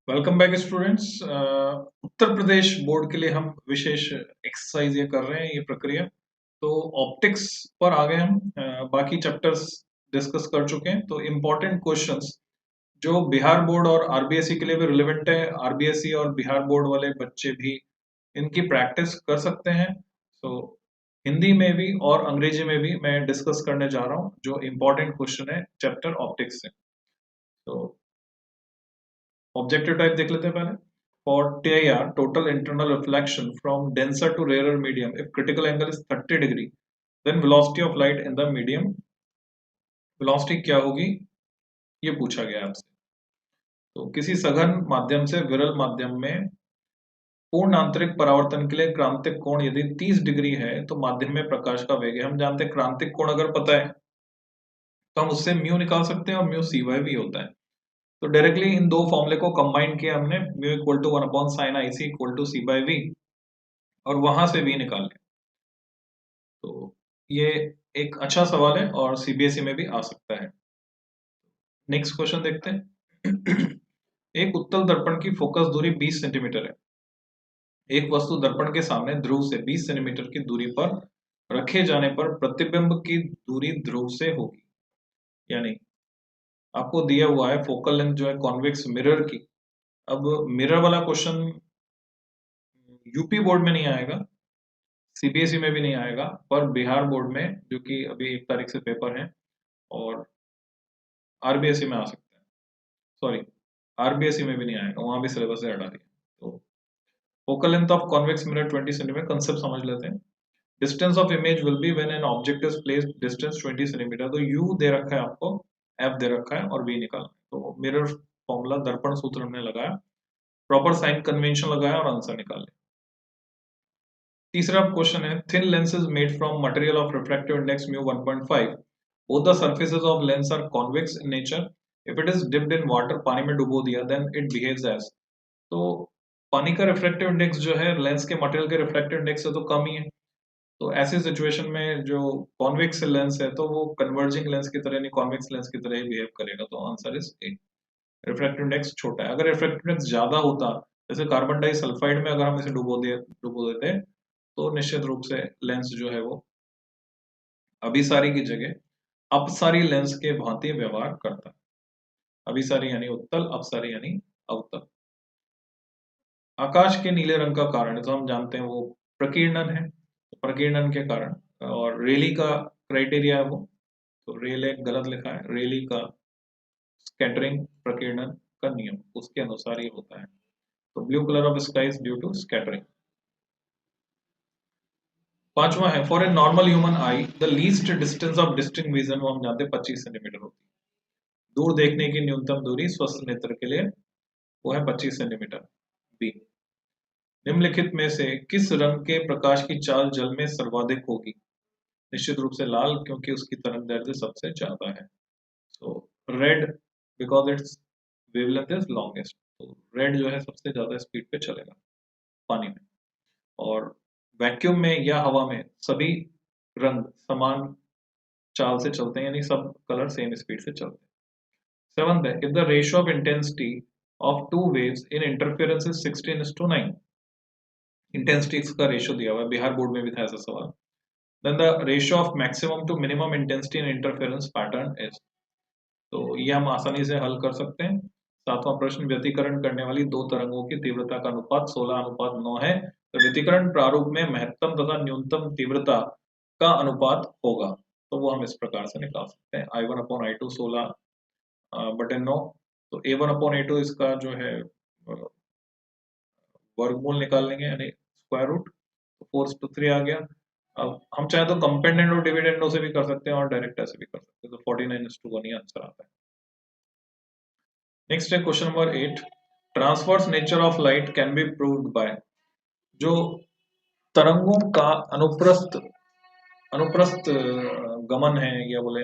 Welcome back students. Uttar Pradesh board के लिए हम विशेष एक्सरसाइज ये कर रहे हैं, ये प्रक्रिया। तो ऑप्टिक्स पर आ गए हम। बाकी चैप्टर्स डिस्कस कर चुके हैं। तो इम्पोर्टेंट क्वेश्चंस जो बिहार बोर्ड और आरबीएसई के लिए भी रिलेवेंट है, आरबीएसई और बिहार बोर्ड वाले बच्चे भी इनकी प्रैक्टिस कर सकते हैं। तो हिंदी में भी और अंग्रेजी में भी मैं डिस्कस करने जा रहा हूँ जो इम्पोर्टेंट क्वेश्चन है चैप्टर ऑप्टिक्स से। तो ऑब्जेक्टिव टाइप देख लेते हैं पहले। For TIR, total internal reflection from denser to rarer medium, if critical angle is 30 degree, then velocity of light in the medium, velocity क्या होगी, ये पूछा गया आपसे। तो किसी सघन माध्यम से विरल माध्यम में पूर्ण आंतरिक परावर्तन के लिए क्रांतिक कोण यदि 30 डिग्री है तो माध्यम में प्रकाश का वेग है। हम जानते हैं क्रांतिक कोण अगर पता है तो हम उससे म्यू निकाल सकते हैं और म्यू सी वाई भी होता है। तो डायरेक्टली इन दो फॉर्मूले को कंबाइन किया हमने, mu equal to 1/sin IC equal to C by V, और वहां से भी निकाल लिया। तो ये एक अच्छा सवाल है और सीबीएसई में भी आ सकता है। नेक्स्ट क्वेश्चन देखते हैं। एक उत्तल दर्पण की फोकस दूरी 20 सेंटीमीटर है। एक वस्तु दर्पण के सामने ध्रुव से 20 सेंटीमीटर की दूरी पर रखे जाने पर प्रतिबिंब की दूरी ध्रुव से होगी। यानी आपको दिया हुआ है फोकल लेंथ जो है कॉन्वेक्स मिरर की। अब मिरर वाला क्वेश्चन यूपी बोर्ड में नहीं आएगा, सीबीएसई में भी नहीं आएगा, पर बिहार बोर्ड में जो कि अभी 1 तारीख से पेपर है और आरबीएसई में आ सकता है। सॉरी, आरबीएसई में भी नहीं आएगा, वहां भी सिलेबस से हटा दिया। तो focal length of convex mirror 20 centimetre, concept समझ लेते हैं। Distance of image will be when an object is placed distance 20 centimetre. तो यू दे रखा है आपको, एफ दे रखा है और वी निकालना है। तो मिरर फॉर्मूला दर्पण सूत्र हमने लगाया, प्रॉपर साइन कन्वेंशन लगाया और आंसर निकाल लिया। तीसरा क्वेश्चन है, thin lens is made from material of refractive index mu 1.5, both the surfaces of lens are convex in nature. If it is dipped in water, पानी में डुबो दिया, then it behaves as। तो पानी का रिफ्रैक्टिव इंडेक्स जो है lens के मटेरियल के रिफ्रैक्टिव इंडेक्स से तो कम ही है। तो ऐसी सिचुएशन में जो कॉन्वेक्स लेंस है तो वो कन्वर्जिंग लेंस की तरह नहीं, कॉन्वेक्स लेंस की तरह ही बिहेव करेगा। तो answer is a. Refractive index छोटा है। अगर रिफ्रैक्टिव इंडेक्स ज्यादा होता, जैसे कार्बन डाइसल्फाइड में अगर हम इसे डुबो देते तो निश्चित रूप से लेंस जो है वो अभिसारी की जगह अपसारी लेंस के भांति व्यवहार करता है। अभिसारी यानी उत्तल, अपसारी यानी अवतल। आकाश के नीले रंग का कारण तो हम जानते हैं वो प्रकीर्णन है। तो प्रकीर्णन के कारण, और रेली का क्राइटेरिया है वो, तो रेले गलत लिखा है, रेली का स्कैटरिंग प्रकीर्णन का नियम, उसके अनुसार ही होता है। तो blue colour of sky is due to scattering. पांचवा है, for a normal human eye the least distance of distinct vision, वो हम जानते हैं 25 सेंटीमीटर होती है। दूर देखने की न्यूनतम दूरी स्वस्थ नेत्र के लिए वो है 25 सेंटीमीटर। बी, निम्नलिखित में से किस रंग के प्रकाश की चाल जल में सर्वाधिक होगी? निश्चित रूप से लाल, क्योंकि उसकी तरंग दैर्ध्य सबसे ज्यादा है। So red, because its wavelength is longest. तो रेड जो है सबसे ज्यादा स्पीड पे चलेगा पानी में, और वैक्यूम में या हवा में सभी रंग समान चाल से चलते हैं, यानी सब कलर सेम स्पीड से चलते हैं। सेवंथ है, if the ratio of intensity of two waves in interference is 16:9, intensity का रेशियो दिया हुआ है, बिहार बोर्ड में भी था ऐसा सवाल। Then the ratio of maximum to minimum intensity in interference pattern is. तो ये हम आसानी से हल कर सकते हैं। सातवां प्रश्न, व्यतिकरण करने वाली दो तरंगों की तीव्रता का अनुपात 16:9 है। तो व्यतिकरण प्रारूप में महत्तम तथा न्यूनतम तीव्रता का अनुपात होगा। तो वो हम इस प्रकार से निकाल सकते हैं, I1/I2 16/9। तो A1/A2 इसका जो है वर्गमूल निकाल लेंगे, यानी स्क्वायर रूट। तो 4:3 आ गया। अब हम चाहे तो कंपेंडेंट और डिविडेंडो से भी कर सकते हैं और डायरेक्ट ऐसे भी कर सकते हैं। तो 49:1 ही आंसर आता है। नेक्स्ट है question number 8, transverse nature of light can be proved bye. जो तरंगों का अनुप्रस्थ अनुप्रस्थ गमन है या बोले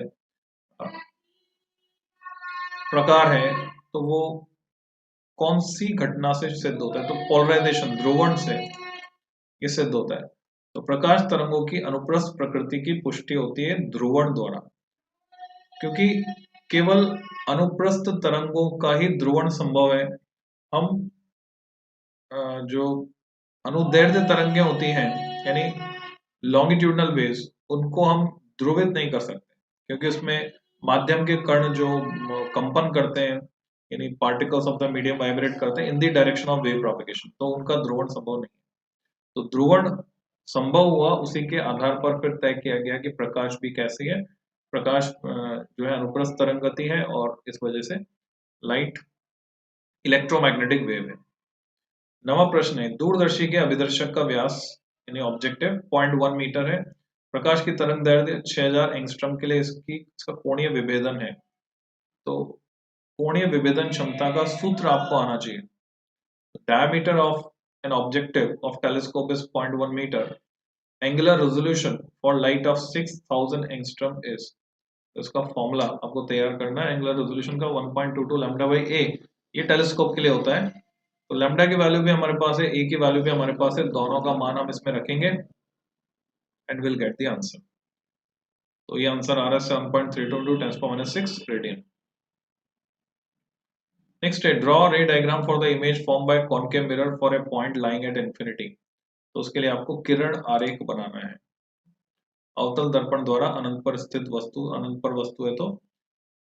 प्रकार है, तो वो कौन सी घटना से सिद्ध होता है? तो पोलराइजेशन, ध्रुवण से ये सिद्ध होता है। तो प्रकाश तरंगों की अनुप्रस्थ प्रकृति की पुष्टि होती है ध्रुवण द्वारा, क्योंकि केवल अनुप्रस्थ तरंगों का ही ध्रुवण संभव है हम जो अनुदैर्ध्य तरंगें होती हैं, यानी लॉन्गिट्यूडनल वेव्स, उनको हम ध्रुवित नहीं कर सकते, क्योंकि उसमें माध्यम के कण जो कंपन करते हैं, यानी particles of the medium vibrate करते हैं in the direction of wave propagation, तो उनका ध्रुवण संभव नहीं। तो ध्रुवण संभव हुआ, उसी के आधार पर फिर तय किया गया कि प्रकाश भी कैसी है। प्रकाश जो है अनुप्रस्थ तरंग गति है, और इस वजह से लाइट इलेक्ट्रोमैग्नेटिक वेव है। नवा प्रश्न है, दूरदर्शी के अभिदर्शक का व्यास यानी ऑब्जेक्टिव 0.1 मीटर है। प्रकाश की तरंग दैर्ध्य 6000 एंगस्ट्रॉम के लिए इसका कोणीय विभेदन है। तो कोणीय विभेदन क्षमता का सूत्र आपको आना चाहिए। Diameter of an objective of telescope is 0.1 metre. Angular resolution for light of 6000 angstrom is, तो इसका फॉर्मूला आपको तैयार करना है। एंगुलर रेजोल्यूशन का 1.22 लैम्डा बाई ए, ये टेलीस्कोप के लिए होता है। तो लैम्डा की वैल्यू भी हमारे पास है, ए की वैल्यू भी हमारे पास है, दोनों का मान हम इसमें रखेंगे and will get the answer. तो ये आंसर आ रहा है 7.32 × 10⁻⁶ रेडियन। नेक्स्ट है, ड्रॉ रे diagram for the image form by concave mirror for a point lying at infinity. तो उसके लिए आपको किरण आरेख बनाना है। अवतल दर्पण द्वारा अनंत पर स्थित वस्तु, अनंत पर वस्तु है तो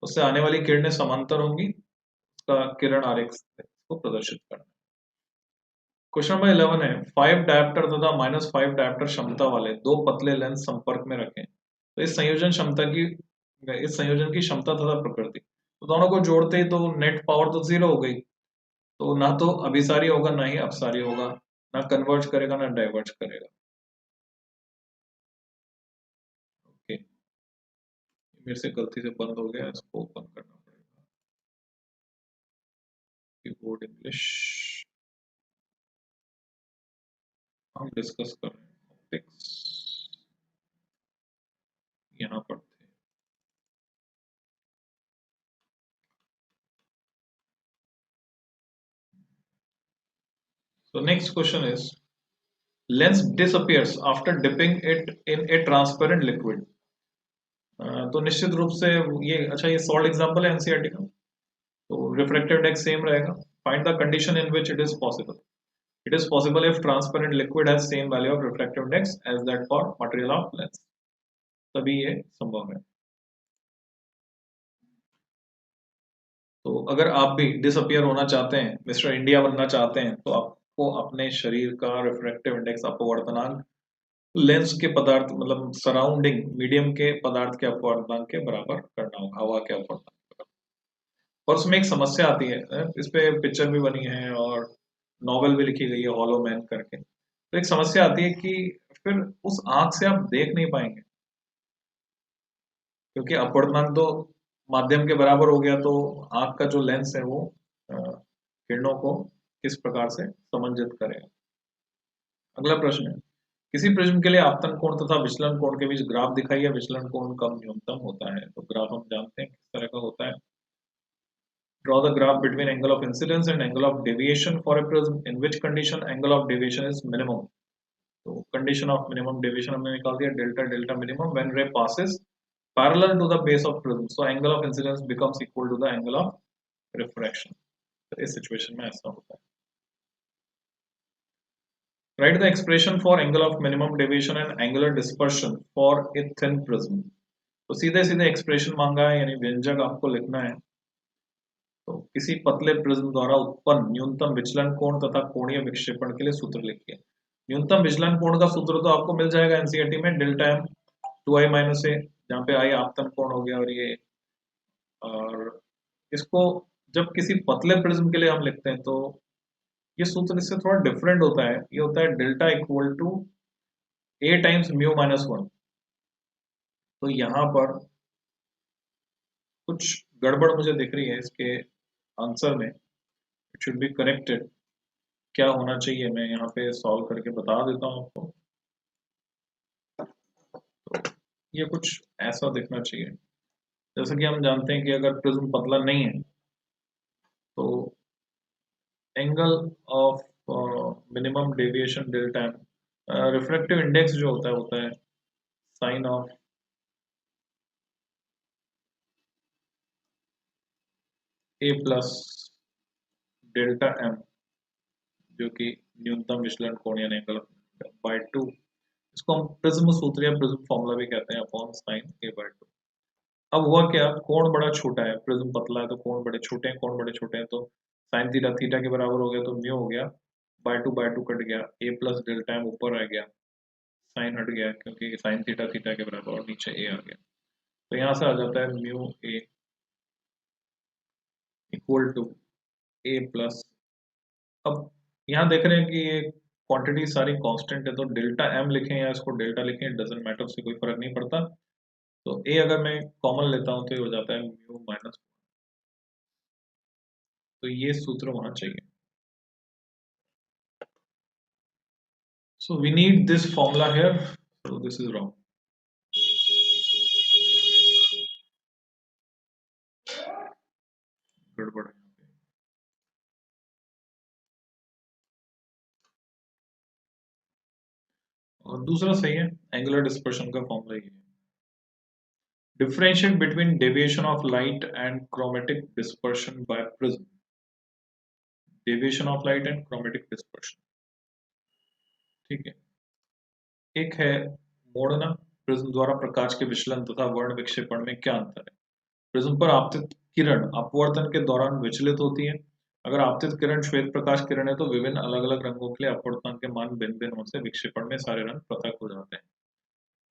उससे आने वाली किरणें समांतर होंगी, उसका किरण आरेख को प्रदर्शित करना। क्वेश्चन नंबर 11 है, 5 डायप्टर तथा -5 डायप्टर क्षमता वाले दो पतले लेंस संपर्क में रखें। तो इस संयोजन की क्षमता तथा प्रकृति, तो दोनों को जोड़ते ही तो नेट पावर तो 0 हो गई। तो ना तो अभिसारी होगा, ना ही अपसारी होगा, ना कन्वर्ज करेगा, ना डाइवर्ज करेगा। ओके, मेरे से गलती से बंद हो गया, इसको ओपन करना पड़ेगा। कीबोर्ड इंग्लिश हम डिस्कस कर रहे हैं, ऑप्टिक्स यहाँ पर थे। So next question is, lens disappears after dipping it in a transparent liquid। तो निश्चित रूप से ये, अच्छा ये सॉल्ड एग्जांपल है एनसीईआरटी का, तो रिफ्रैक्टिव इंडेक्स सेम रहेगा। Find the condition in which it is possible. It is possible if transparent liquid has same value of refractive index as that for material of lens. तभी ये संभव है। तो अगर आप भी डिसअपियर होना चाहते हैं, मिस्टर इंडिया बनना चाहते हैं, तो आपको अपने शरीर का रिफ्रैक्टिव इंडेक्स, अपवर्तनांक लेंस के पदार्थ मतलब सराउंडिंग मीडियम के पदार्थ के अपवर्तनांक के बराबर करना होगा, हवा के अपवर्तनांक। और उसमें एक समस्या आती है, इस पे पिक्चर भी बनी है और नॉवेल भी लिखी गई है, हॉलो मैन करके। तो एक समस्या आती है कि फिर उस आंख से आप देख नहीं पाएंगे, क्योंकि अपवर्तनांक तो माध्यम के बराबर हो गया, तो आंख का जो लेंस है वो किरणों को किस प्रकार से समंजित करेगा। अगला प्रश्न है, किसी प्रिज्म के लिए आपतन कोण तथा विचलन कोण के बीच ग्राफ दिखाइए, विचलन कोण कब न्यूनतम होता है। तो ग्राफ हम जानते हैं किस तरह का होता है। Draw the graph between angle of incidence and angle of deviation for a prism in which condition angle of deviation is minimum। तो condition of minimum deviation हमने निकाल दिया, delta delta minimum when ray passes parallel to the base of prism, so angle of incidence becomes equal to the angle of refraction। तो इस situation में ऐसा होता है। Write the expression for angle of minimum deviation and angular dispersion for a thin prism। तो सीधे सीधे expression मांगा है, यानी व्यंजक आपको लिखना है। तो किसी पतले प्रिज्म द्वारा उत्पन्न न्यूनतम विचलन कोण तथा कोणीय विक्षेपण के लिए सूत्र लिखिए। न्यूनतम विचलन कोण का सूत्र तो आपको मिल जाएगा एनसीईआरटी में, डेल्टा एम 2i माइनस ए, जहाँ पे आई आपतन कोण हो गया, और ये, और इसको जब किसी पतले प्रिज्म के लिए हम लिखते हैं तो ये सूत्र इससे थोड़ा डिफरेंट होता है। ये होता है delta equal to A times mu minus 1। तो यहाँ पर कुछ गड़बड़ मुझे दिख रही है इसके आंसर में, इट शुड बी करेक्टेड। क्या होना चाहिए मैं यहाँ पे सॉल्व करके बता देता हूँ आपको। तो ये कुछ ऐसा दिखना चाहिए, जैसे कि हम जानते हैं कि अगर प्रिज्म पतला नहीं है तो angle of minimum deviation delta M, refractive index जो होता है sine of A plus delta M जो कि न्यूनतम विचलन कोण यानी एंगल बाय 2, इसको हम प्रिज्म सूत्र या प्रिज्म फॉर्मूला भी कहते हैं, अपॉन साइन ए बाय 2। अब हुआ क्या, कोण बड़ा छोटा है, प्रिज्म पतला है तो कोण बड़े छोटे हैं, कोण बड़े छोटे हैं तो साइन थीटा थीटा के बराबर हो गया तो म्यू हो गया, बाय टू कट गया, ए प्लस डेल्टा एम ऊपर आ गया, साइन हट गया क्योंकि साइन थीटा थीटा के बराबर और नीचे ए आ गया, तो यहाँ से आ जाता है mu A equal to A plus. अब यहाँ देख रहे हैं कि ये क्वांटिटी सारी कांस्टेंट है तो डेल्टा एम लिखें या इसको डेल्टा लिखें, डजंट मैटर, उससे कोई फर्क नहीं पड़ता। तो ए अगर मैं कॉमन लेता हूँ तो ये हो जाता है म्यू माइनस, तो ये सूत्र होना चाहिए। So we need this formula here, so this is wrong. गड़बड़ है। और दूसरा सही है, एंगुलर डिस्पर्शन का फॉर्मूला ये है, differentiate between deviation of light and chromatic dispersion by prism, deviation of light and chromatic dispersion, ठीक है। एक है मोड़ना, प्रिज्म द्वारा प्रकाश के विचलन तथा वर्ण विक्षेपण में क्या अंतर है। प्रिज्म पर आपतित किरण अपवर्तन के दौरान विचलित होती है, अगर आपतित किरण श्वेत प्रकाश किरण है तो विभिन्न अलग अलग रंगों के लिए अपवर्तन के मान भिन्न भिन्न होने से विक्षेपण में सारे रंग पृथक हो जाते हैं।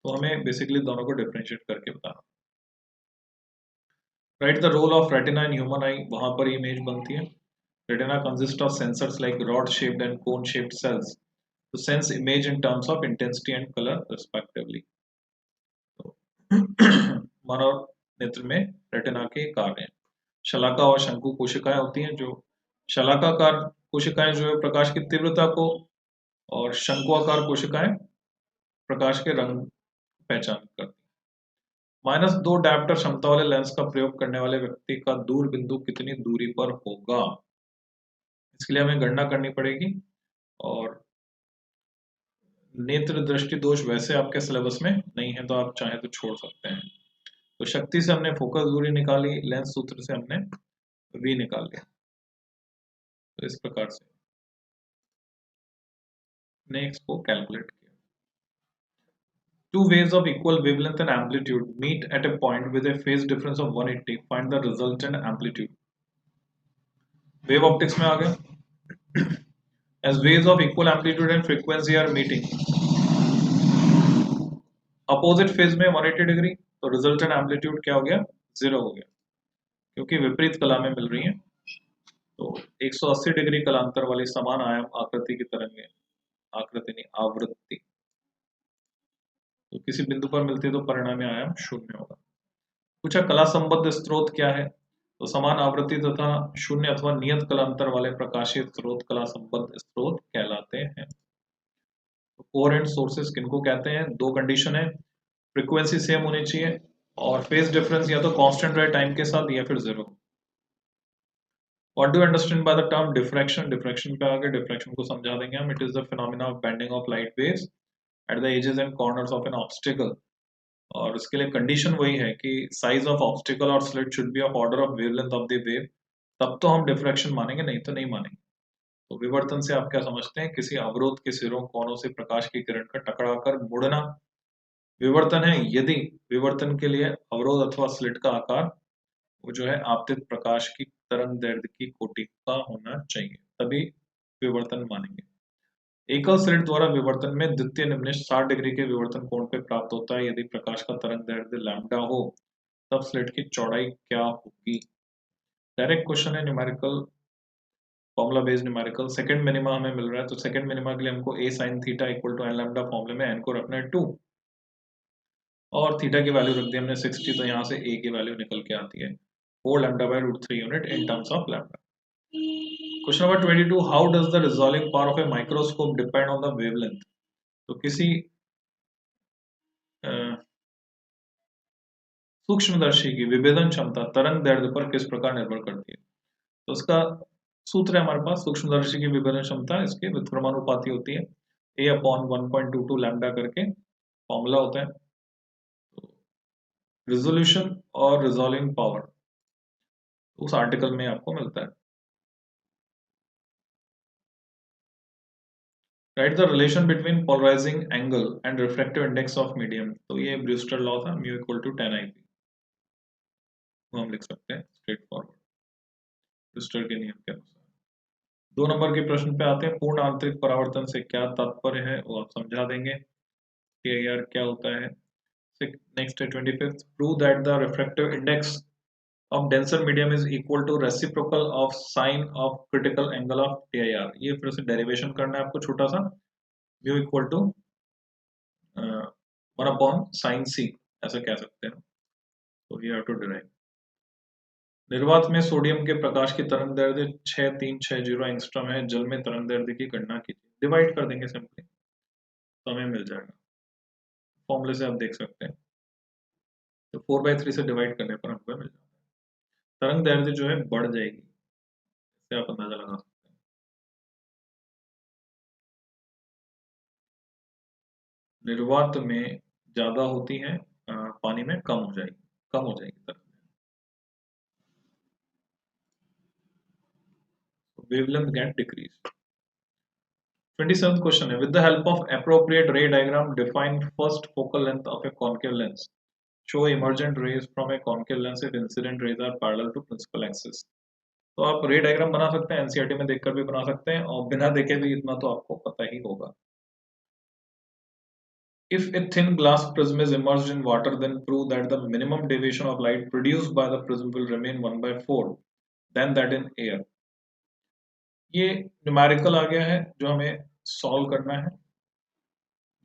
तो हमें बेसिकली दोनों को डिफरेंशिएट करके बताना। Write the role of retina in human eye, वहां पर इमेज बनती है। Retina consist of sensors like rod shaped and cone shaped cells to sense image in terms of intensity and color respectively। तो मानव नेत्र में retina के कार्य हैं, शलाका और शंकु कोशिकाएं होती हैं, जो शलाकाकार कोशिकाएं जो है प्रकाश की तीव्रता को, और शंकुआकार कोशिकाएं प्रकाश के रंग पहचान करती हैं। -2 डायप्टर क्षमता वाले लेंस का प्रयोग करने वाले व्यक्ति का दूर बिंदु कितनी दूरी पर होगा, इसके लिए हमें गणना करनी पड़ेगी। और नेत्र दृष्टि दोष वैसे आपके सिलेबस में नहीं है तो आप चाहे तो छोड़ सकते हैं। तो शक्ति से हमने फोकस दूरी निकाली, लेंस सूत्र से हमने v निकाल लिया, तो इस प्रकार से ने इसको कैलकुलेट किया। Two waves of equal wavelength and amplitude meet at a point with a phase difference of 180, find the resultant amplitude। Wave optics में आ गए, as waves of equal amplitude and frequency are meeting opposite phase में 180 degree, तो resultant amplitude क्या हो गया, 0 हो गया, क्योंकि विपरीत कला में मिल रही है। तो 180 डिग्री कलांतर वाली समान आयाम आकृति की तरंगें, आकृति नहीं आवृत्ति, तो किसी बिंदु पर मिलती है तो परिणामी आयाम 0 होगा। पूछा कला संबद्ध स्रोत क्या है, तो समान आवृत्ति तथा 0 अथवा नियत कलांतर वाले प्रकाशीय स्रोत कला संबद्ध स्रोत कहलाते हैं। तो कोहेरेंट सोर्सेस किनको कहते हैं, दो कंडीशन है, फ्रीक्वेंसी सेम होनी चाहिए और फेज डिफरेंस या तो कांस्टेंट रहे टाइम के साथ या फिर 0। What do you understand by the term diffraction? Diffraction पे आगे diffraction को समझा देंगे हम। It is the phenomena of bending of light waves at the edges and corners of an obstacle। और इसके लिए कंडीशन वही है कि size of obstacle और slit should be of order of wavelength of the wave, तब तो हम diffraction मानेंगे, नहीं तो नहीं मानेंगे। तो विवर्तन से आप क्या समझते हैं, किसी अवरोध के सिरों कोनों से प्रकाश की किरण का टकराकर मुड़ना विवर्तन है, यदि विवर्तन के लिए अवरोध अथवा स्लिट का आकार वो जो है आपतित प्रकाश की तरंग दैर्ध्य की कोटि का होना चाहिए, तभी विवर्तन मानेंगे। एकल स्लिट द्वारा विवर्तन में द्वितीय निम्नलिखित 60 डिग्री के विवर्तन कोण पे प्राप्त होता है, यदि प्रकाश का तरंग दैर्ध्य लैम्डा हो तब स्लिट की चौड़ाई क्या होगी। डायरेक्ट क्वेश्चन है, numerical formula based numerical. Second minima हमें मिल रहा है, तो सेकंड मिनिमा के लिए हमको a sin theta equal to n lambda फॉर्मूले में n को रखना है 2 और थीटा की वैल्यू रख दी हमने 60, तो यहाँ से a की वैल्यू निकल के आती है 4 lambda by root 3 unit in terms of lambda. Question number 22, how does the resolving power of a microscope depend on the wavelength. तो किसी सूक्ष्मदर्शी की विभेदन क्षमता तरंग दैर्ध्य पर किस प्रकार निर्भर करती है। तो उसका सूत्र है हमारे पास, सूक्ष्मदर्शी की विभेदन क्षमता इसके व्युत्क्रमानुपाती होती है, a अपॉन 1.22 लैम्डा करके फॉर्मूला होता है। रिजोल्यूशन और रिजॉल्विंग पावर उस आर्टिकल में आपको मिलता है। Write the relation between polarising angle and refractive index of medium. तो ये ब्रूस्टर लॉ था, म्यू इक्वल टू 10 IP, वो हम लिख सकते हैं स्ट्रेट फॉरवर्ड ब्रूस्टर के नियम के अनुसार। 2 नंबर के प्रश्न पे आते हैं। पूर्ण आंतरिक परावर्तन से क्या तात्पर्य है वो आप समझा देंगे, PIR क्या होता है। नेक्स्ट है 25th, prove that the refractive index of denser medium is equal to reciprocal of sine of critical angle of PIR। ये फिर से डेरिवेशन करना है आपको छोटा सा, mu equal to 1/sin c, ऐसा कह सकते हैं। तो ये टू डिराइव। निर्वात में सोडियम के प्रकाश की तरंग दैर्ध्य 6360 एंगस्ट्रॉम है, जल में तरंग दैर्ध्य की गणना कीजिए। डिवाइड कर देंगे सिंपली तो हमें मिल जाएगा, फॉर्मूले से आप देख सकते हैं। तो 4/3 से डिवाइड करने पर हमको मिल जाएगा। तरंग दैर्ध्य जो है बढ़ जाएगी, इससे आप अंदाजा लगा सकते हैं। निर्वात में ज्यादा होती है, पानी में कम हो जाएगी, कम हो जाएगी तरंग। Wavelength get decreased। 27th question है, with the help of appropriate ray diagram define first focal length of a concave lens, show emergent rays from a concave lens if incident rays are parallel to principal axis। तो आप रे diagram बना सकते हैं, NCERT में देखकर भी बना सकते हैं, और बिना देखे भी इतना तो आपको पता ही होगा। If a thin glass prism is immersed in water, then prove that the minimum deviation of light produced by the prism will remain 1/4 than that in air। ये न्यूमेरिकल आ गया है जो हमें सॉल्व करना है।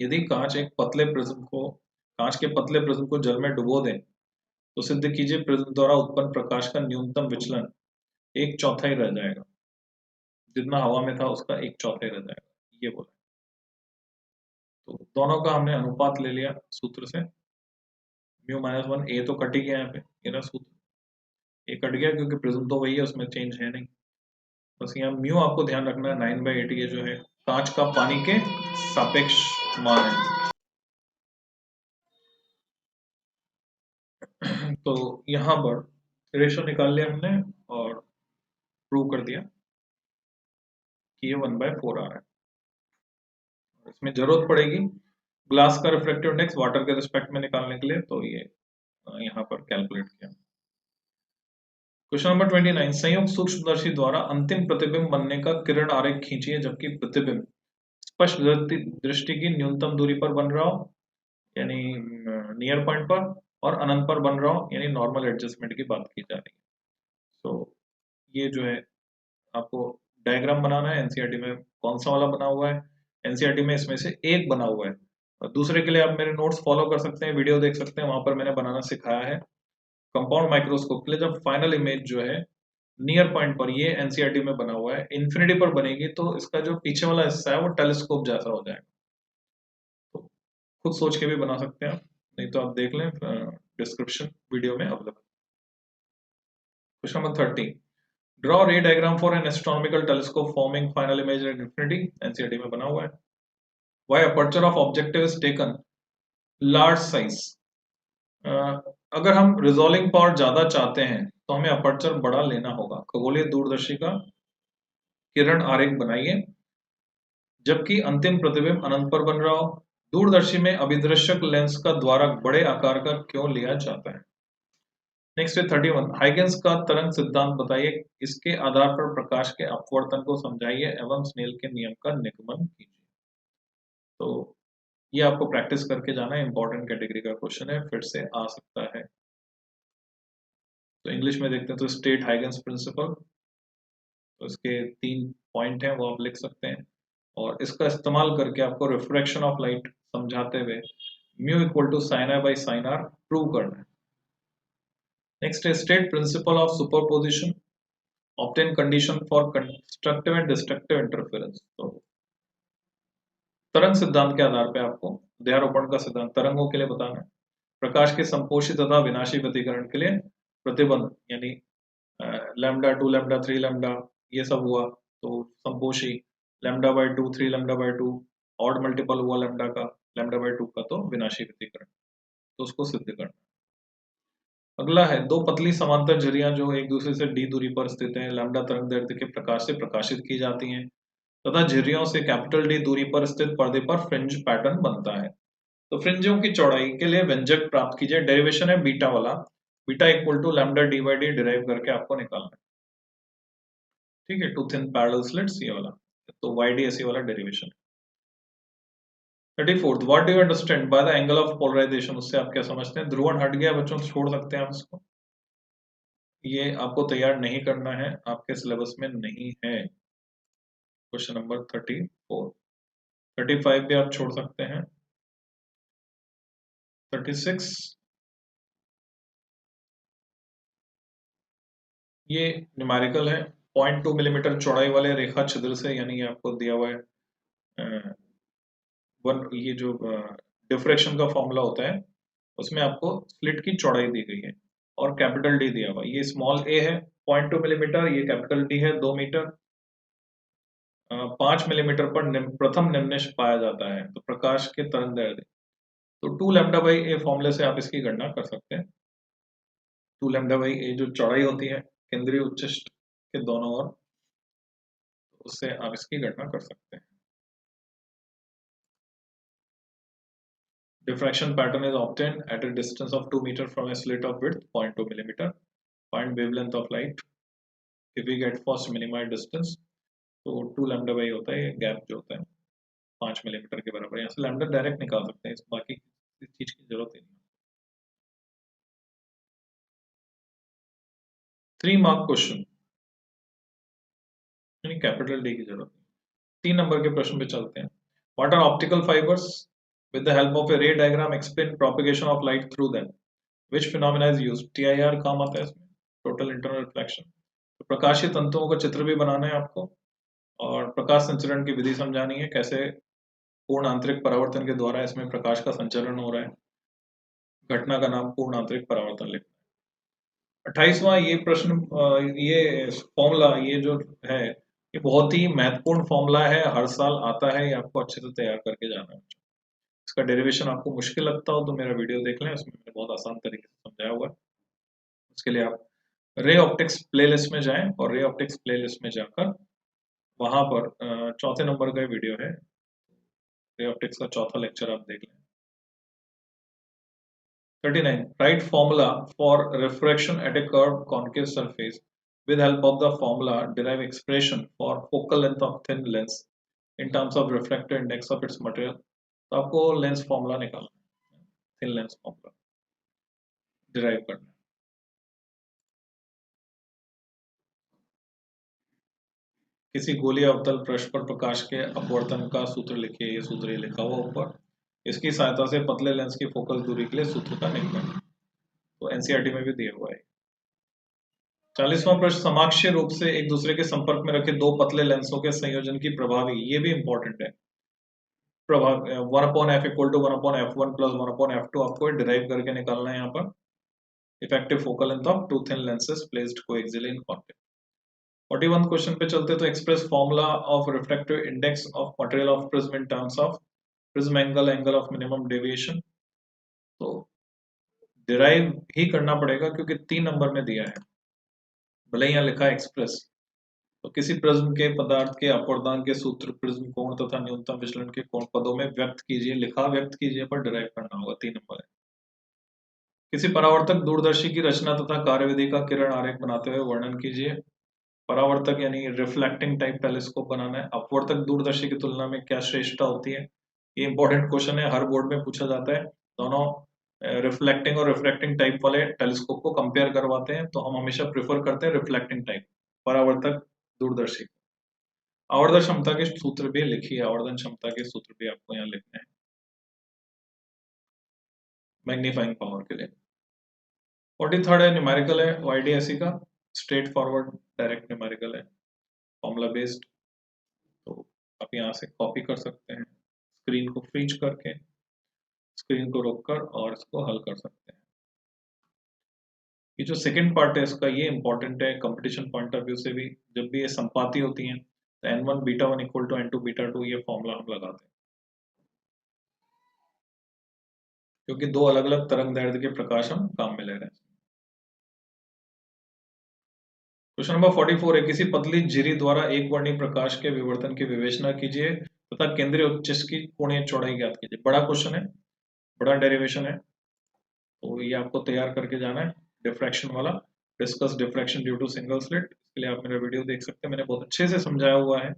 यदि कांच के पतले प्रिज्म को जल में डुबो दें तो सिद्ध कीजिए प्रिज्म द्वारा उत्पन्न प्रकाश का न्यूनतम विचलन 1/4 रह जाएगा, जितना हवा में था उसका 1/4 रह जाएगा, ये बोला। तो दोनों का हमने अनुपात ले लिया सूत्र से, μ-1, ए तो कट ही गया यहाँ पे, ये रहा सूत्र, ए कट गया क्योंकि प्रिज्म तो वही है, उसमें चेंज है नहीं। बस यहाँ म्यू आपको ध्यान रखना है 9/8, ये जो है कांच का पानी के सापेक्ष मान है। तो यहाँ पर रेशो निकाल लिया हमने और प्रूव कर दिया कि ये 1/4 आ रहा है। इसमें जरूरत पड़ेगी ग्लास का रिफ्रैक्टिव इंडेक्स वाटर के रिस्पेक्ट में निकालने के लिए, तो ये यहाँ पर कैलकुलेट किया। क्वेश्चन नंबर 29, संयुक्त सूक्ष्मदर्शी द्वारा अंतिम प्रतिबिंब बनने का किरण आरेख खींचिए जबकि प्रतिबिंब स्पष्ट दृष्टि की न्यूनतम दूरी पर बन रहा हो, यानी नियर पॉइंट पर, और अनंत पर बन रहा हो, यानी नॉर्मल एडजस्टमेंट की बात की जा रही है। तो ये जो है आपको डायग्राम बनाना है। एनसीईआरटी में कौन सा वाला बना हुआ है, एनसीईआरटी में इसमें से एक बना हुआ है, और दूसरे के लिए आप मेरे नोट्स फॉलो कर सकते हैं, वीडियो देख सकते हैं, वहां पर मैंने बनाना सिखाया है। कंपाउंड माइक्रोस्कोप के लिए जब फाइनल इमेज जो है नियर पॉइंट पर, ये एनसीईआरटी में बना हुआ है, इन्फिनिटी पर बनेगी तो इसका जो पीछे वाला हिस्सा है वो टेलीस्कोप जैसा हो जाएगा। तो खुद सोच के भी बना सकते हैं, नहीं तो आप देख लें डिस्क्रिप्शन वीडियो में अवेलेबल। क्वेश्चन नंबर 30, ड्रॉ रे diagram for an astronomical telescope forming final image at infinity, NCERT में बना हुआ है। Why aperture of objective is taken large size. अगर हम रिजॉल्विंग पावर ज्यादा चाहते हैं तो हमें अपर्चर बड़ा लेना होगा। खगोलीय दूरदर्शी का किरण आरेख बनाइए जबकि अंतिम प्रतिबिंब अनंत पर बन रहा हो। दूरदर्शी में अभिदृश्यक लेंस का द्वारक बड़े आकार का क्यों लिया जाता है। नेक्स्ट है 31, हाइगेंस का तरंग सिद्धांत बताइए, इसके आधार पर प्रकाश के अपवर्तन को समझाइए एवं स्नेल के नियम का निगमन कीजिए। तो ये आपको प्रैक्टिस करके जाना है, इंपॉर्टेंट कैटेगरी का क्वेश्चन है, फिर से आ सकता है। तो इंग्लिश में देखते हैं तो स्टेट हाइगेंस प्रिंसिपल, तो इसके 3 पॉइंट हैं वो आप लिख सकते हैं, और इसका इस्तेमाल करके आपको रिफ्रैक्शन ऑफ लाइट समझाते हुए mu equal to sine I by sine R prove करना है। नेक्स्ट है state principle of superposition, obtain condition for constructive and destructive interference. तो तरंग सिद्धांत के आधार पे आपको अध्यारोपण का सिद्धांत तरंगों के लिए बताना है। प्रकाश के संपोषी तथा विनाशी व्यतिकरण के लिए प्रतिबंध, यानी λ2 λ3 लैम्डा ये सब हुआ तो संपोषी, λ/2 3 λ/2 ऑड मल्टीपल हुआ लैम्डा का, λ/2 का तो विनाशी व्यतिकरण, तो उसको सिद्ध करना। अगला है दो पतली समांतर झरियां जो एक दूसरे से d दूरी पर स्थित हैं, लैम्डा तरंग दैर्ध्य के प्रकाश से प्रकाशित की जाती हैं। तथा झिर्रियों से कैपिटल डी दूरी पर स्थित पर्दे पर फ्रिंज पैटर्न बनता है। तो फ्रिंजों की चौड़ाई के लिए व्यंजक प्राप्त कीजिए। डेरिवेशन है बीटा वाला, beta equal to lambda D by D derive करके आपको निकालना है। ठीक है, टू थिन पैरेलल स्लिट्स ये वाला, तो वाई डी ऐसी वाला derivation. 34th, what do you understand by the angle of polarisation? उससे आप क्या समझते हैं? ध्रुवण हट गया बच्चों, छोड़ सकते हैं आप इसको, ये आपको तैयार नहीं करना है, आपके सिलेबस में नहीं है। क्वेश्चन नंबर 34, 35 भी आप छोड़ सकते हैं। 36, ये न्यूमेरिकल है। 0.2 मिलीमीटर चौड़ाई वाले रेखा छिद्र से, यानी ये आपको दिया हुआ है ये जो डिफ्रैक्शन का फॉर्मूला होता है उसमें आपको स्लिट की चौड़ाई दी गई है और कैपिटल डी दिया हुआ, ये स्मॉल ए है 0.2 मिलीमीटर, ये कैपिटल डी है 2 मीटर। 5 मिलीमीटर पर प्रथम निम्नेश पाया जाता है, तो प्रकाश के तरंग दैर्ध्य, तो 2 लैम्डा बाई ए फॉर्मूले से आप इसकी गणना कर सकते हैं। 2 लैम्डा बाई ए जो चौड़ाई होती है केंद्रीय उच्चिष्ट के दोनों ओर, उससे आप इसकी गणना कर सकते हैं। Diffraction pattern is obtained at a distance of 2 meter from a slit of width 0.2 millimeter. Find wavelength of light. If we get first minimized distance, तो 2 लैम्डा बाई होता है ये गैप जो होता है 5 मिलीमीटर के बराबर, यहाँ से लैम्डा डायरेक्ट निकाल सकते हैं, इस बाकी इस चीज की जरूरत ही नहीं। 3 मार्क क्वेश्चन, यानी कैपिटल डी की जरूरत नहीं। 3 नंबर के प्रश्न पे चलते हैं। What are optical fibers? With the help of a ray diagram, explain propagation of light through them. Which phenomena is used? TIR काम आता है इसमें, टोटल इंटरनल रिफ्लेक्शन। तो प्रकाशीय तंतुओं का चित्र भी बनाना है आपको और प्रकाश संचरण की विधि समझानी है, कैसे पूर्ण आंतरिक परावर्तन के द्वारा इसमें प्रकाश का संचरण हो रहा है। घटना का नाम पूर्ण आंतरिक परावर्तन लिखना है। 28वां ये प्रश्न, ये फॉर्मूला ये जो है ये बहुत ही महत्वपूर्ण फॉर्मूला है, हर साल आता है, ये आपको अच्छे से तैयार करके जाना है। इसका डेरिवेशन आपको मुश्किल लगता हो तो मेरा वीडियो देख लें, उसमें मैंने बहुत आसान तरीके से समझाया हुआ है। उसके लिए आप रे ऑप्टिक्स प्लेलिस्ट में जाएं और रे ऑप्टिक्स प्लेलिस्ट में जाकर वहां पर चौथे नंबर का वीडियो है, रे ऑप्टिक्स का चौथा लेक्चर आप देख लें। 39, write formula for refraction at a curved concave surface. With help of the formula, derive expression for focal length of thin lens in terms of refractive index of its material. तो आपको lens formula निकालना है, thin lens formula derive करना है। किसी गोलीय अवतल पृष्ठ पर प्रकाश के अपवर्तन का सूत्र लिखिए, ये सूत्र ही लिखा हुआ ऊपर। इसकी सहायता से पतले लेंस की फोकल दूरी के लिए सूत्र का निकलन, तो एनसीईआरटी में भी दिया हुआ है। 40वां प्रश्न, समाक्षीय रूप से एक दूसरे के संपर्क में रखे दो पतले लेंसों के संयोजन की प्रभावी, ये भी इंपॉर्टेंट है, प्रभाव 1/f equal to 1/f1 plus 1/f2 आपको डिराइव करके निकालना है यहाँ पर। Effective focal length of two thin lenses placed coaxially in contact. 41 question पे चलते, तो express formula of refractive index of material of prism in terms of prism angle, angle of minimum deviation. तो derive ही करना पड़ेगा क्योंकि 3 number में दिया है, भले ही यहाँ लिखा है एक्सप्रेस। तो किसी प्रिज्म के पदार्थ के अपवर्तन के सूत्र, प्रिज्म कोण तथा न्यूनतम विचलन के कोण पदों में व्यक्त कीजिए, लिखा व्यक्त कीजिए पर डिराइव करना होगा, 3 नंबर है। किसी परावर्तक दूरदर्शी की रचना तथा कार्यविधि का किरण आरेख बनाते हुए वर्णन कीजिए। परावर्तक यानी रिफ्लेक्टिंग टाइप टेलीस्कोप बनाना है। अपवर्तक दूरदर्शी की तुलना में क्या श्रेष्ठता होती है, ये इंपॉर्टेंट क्वेश्चन है, हर बोर्ड में पूछा जाता है। दोनों रिफ्लेक्टिंग और रिफ्रैक्टिंग टाइप वाले टेलीस्कोप को कंपेयर करवाते हैं, तो हम हमेशा प्रेफर करते हैं रिफ्लेक्टिंग टाइप, परावर्तक दूरदर्शी। आवर्धन क्षमता के सूत्र भी लिखिए, आवर्धन क्षमता के सूत्र भी आपको यहाँ लिखने हैं मैग्नीफाइंग पावर के लिए। 43rd है, न्यूमेरिकल है, वाईडीएसई का स्ट्रेट फॉरवर्ड डायरेक्ट न्यूमेरिकल है, फॉर्मूला बेस्ड। तो आप यहाँ से कॉपी कर सकते हैं, स्क्रीन को फ्रीज करके, स्क्रीन को रोककर और इसको हल कर सकते हैं। ये जो सेकंड पार्ट है इसका, ये इंपॉर्टेंट है कंपटीशन पॉइंट ऑफ व्यू से भी। जब भी ये संपाती होती हैं तो n1 beta 1 equal to n2 beta 2, ये फॉर्मूला हम लगाते हैं क्योंकि दो अलग अलग तरंग दैर्ध्य के प्रकाश हम काम में ले रहे हैं। क्वेश्चन नंबर 44 है, किसी पतली झिरी द्वारा एक वर्णी प्रकाश के विवर्तन की विवेचना कीजिए तथा केंद्रीय उच्च की कोणीय चौड़ाई ज्ञात कीजिए। बड़ा क्वेश्चन है, बड़ा डेरिवेशन है, तो ये आपको तैयार करके जाना है। डिफ्रैक्शन वाला, discuss diffraction due to single slit, इसके लिए आप मेरा वीडियो देख सकते हैं, मैंने बहुत अच्छे से समझाया हुआ है।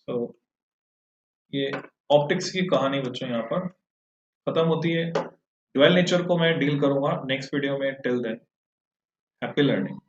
तो ये ऑप्टिक्स की कहानी बच्चों यहाँ पर खत्म होती है। ड्वेल नेचर को मैं डील करूंगा नेक्स्ट वीडियो में। Till than happy learning.